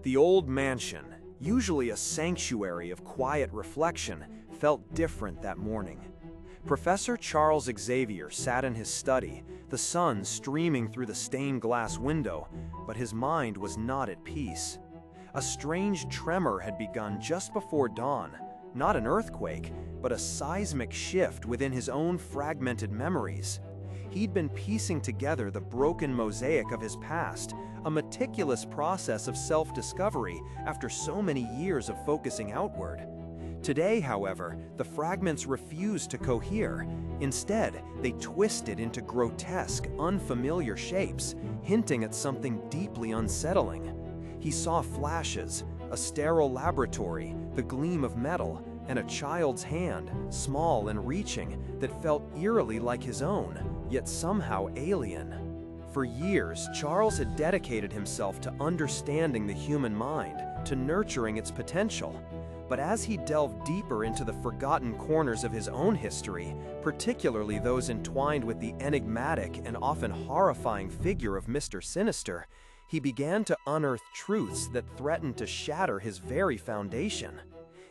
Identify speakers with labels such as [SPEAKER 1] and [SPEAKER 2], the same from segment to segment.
[SPEAKER 1] The old mansion, usually a sanctuary of quiet reflection, felt different that morning. Professor Charles Xavier sat in his study, the sun streaming through the stained glass window, but his mind was not at peace. A strange tremor had begun just before dawn, not an earthquake, but a seismic shift within his own fragmented memories. He'd been piecing together the broken mosaic of his past, a meticulous process of self-discovery after so many years of focusing outward. Today, however, the fragments refused to cohere. Instead, they twisted into grotesque, unfamiliar shapes, hinting at something deeply unsettling. He saw flashes, a sterile laboratory, the gleam of metal, and a child's hand, small and reaching, that felt eerily like his own, yet somehow alien. For years, Charles had dedicated himself to understanding the human mind, to nurturing its potential. But as he delved deeper into the forgotten corners of his own history, particularly those entwined with the enigmatic and often horrifying figure of Mr. Sinister, he began to unearth truths that threatened to shatter his very foundation.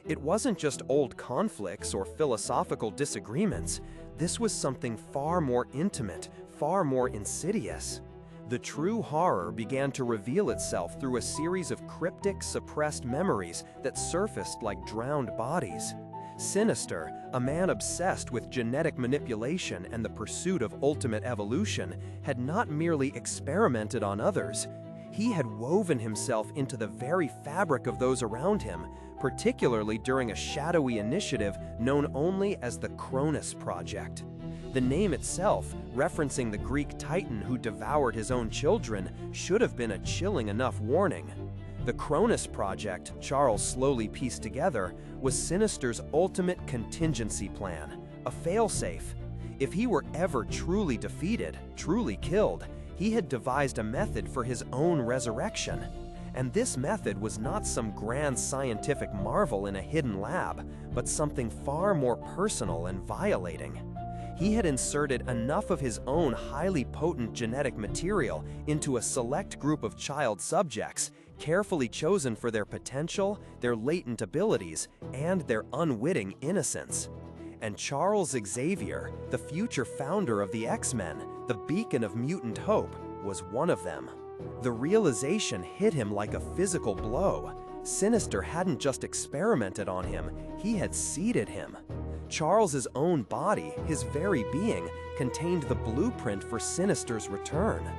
[SPEAKER 1] It wasn't just old conflicts or philosophical disagreements. This was something far more intimate, far more insidious. The true horror began to reveal itself through a series of cryptic, suppressed memories that surfaced like drowned bodies. Sinister, a man obsessed with genetic manipulation and the pursuit of ultimate evolution, had not merely experimented on others. He had woven himself into the very fabric of those around him, particularly during a shadowy initiative known only as the Cronus Project. The name itself, referencing the Greek titan who devoured his own children, should have been a chilling enough warning. The Cronus Project, Charles slowly pieced together, was Sinister's ultimate contingency plan, a failsafe. If he were ever truly defeated, truly killed, he had devised a method for his own resurrection. And this method was not some grand scientific marvel in a hidden lab, but something far more personal and violating. He had inserted enough of his own highly potent genetic material into a select group of child subjects, carefully chosen for their potential, their latent abilities, and their unwitting innocence. And Charles Xavier, the future founder of the X-Men, the beacon of mutant hope, was one of them. The realization hit him like a physical blow. Sinister hadn't just experimented on him, he had seeded him. Charles's own body, his very being, contained the blueprint for Sinister's return.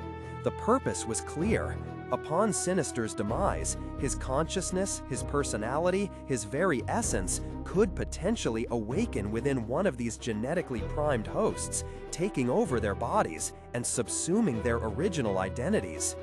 [SPEAKER 1] The purpose was clear. Upon Sinister's demise, his consciousness, his personality, his very essence could potentially awaken within one of these genetically primed hosts, taking over their bodies and subsuming their original identities.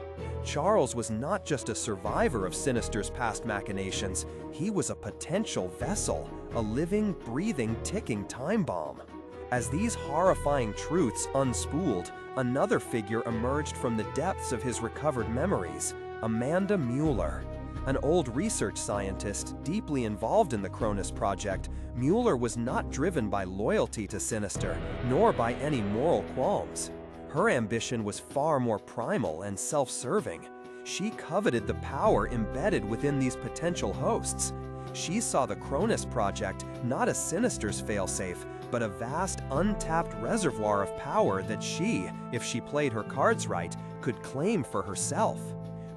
[SPEAKER 1] Charles was not just a survivor of Sinister's past machinations, he was a potential vessel, a living, breathing, ticking time bomb. As these horrifying truths unspooled, another figure emerged from the depths of his recovered memories, Amanda Mueller. An old research scientist deeply involved in the Cronus Project, Mueller was not driven by loyalty to Sinister, nor by any moral qualms. Her ambition was far more primal and self-serving. She coveted the power embedded within these potential hosts. She saw the Cronus Project not as Sinister's failsafe, but a vast, untapped reservoir of power that she, if she played her cards right, could claim for herself.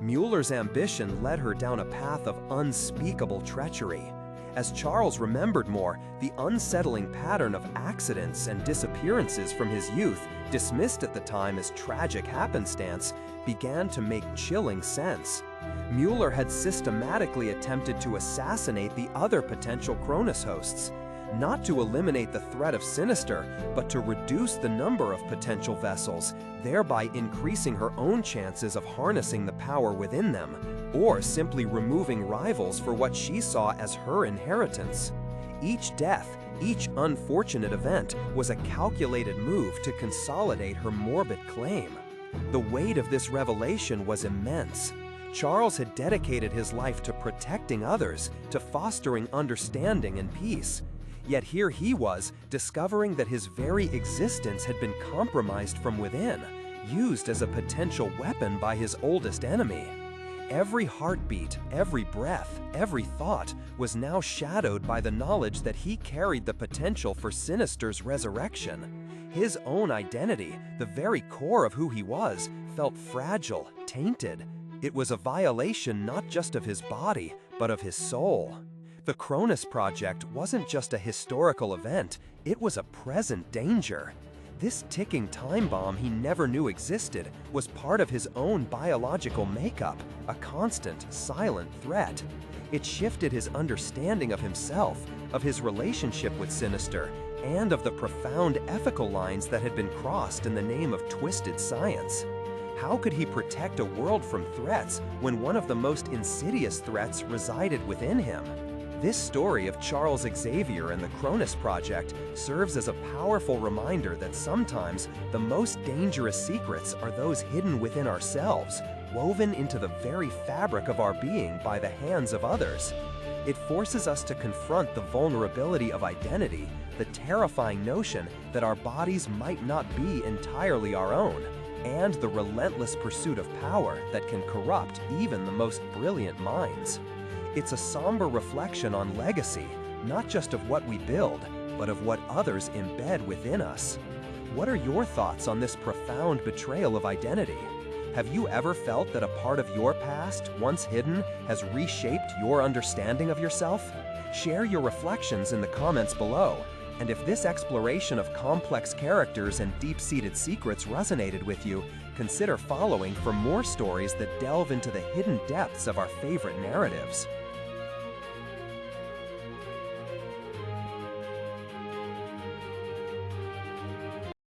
[SPEAKER 1] Mueller's ambition led her down a path of unspeakable treachery. As Charles remembered more, the unsettling pattern of accidents and disappearances from his youth, dismissed at the time as tragic happenstance, began to make chilling sense. Mueller had systematically attempted to assassinate the other potential Cronus hosts, not to eliminate the threat of Sinister, but to reduce the number of potential vessels, thereby increasing her own chances of harnessing the power within them, or simply removing rivals for what she saw as her inheritance. Each death, each unfortunate event, was a calculated move to consolidate her morbid claim. The weight of this revelation was immense. Charles had dedicated his life to protecting others, to fostering understanding and peace. Yet here he was, discovering that his very existence had been compromised from within, used as a potential weapon by his oldest enemy. Every heartbeat, every breath, every thought was now shadowed by the knowledge that he carried the potential for Sinister's resurrection. His own identity, the very core of who he was, felt fragile, tainted. It was a violation not just of his body, but of his soul. The Cronus project wasn't just a historical event, it was a present danger. This ticking time bomb he never knew existed was part of his own biological makeup, a constant, silent threat. It shifted his understanding of himself, of his relationship with Sinister, and of the profound ethical lines that had been crossed in the name of twisted science. How could he protect a world from threats when one of the most insidious threats resided within him? This story of Charles Xavier and the Cronus Project serves as a powerful reminder that sometimes the most dangerous secrets are those hidden within ourselves, woven into the very fabric of our being by the hands of others. It forces us to confront the vulnerability of identity, the terrifying notion that our bodies might not be entirely our own, and the relentless pursuit of power that can corrupt even the most brilliant minds. It's a somber reflection on legacy, not just of what we build, but of what others embed within us. What are your thoughts on this profound betrayal of identity? Have you ever felt that a part of your past, once hidden, has reshaped your understanding of yourself? Share your reflections in the comments below. And if this exploration of complex characters and deep-seated secrets resonated with you, consider following for more stories that delve into the hidden depths of our favorite narratives.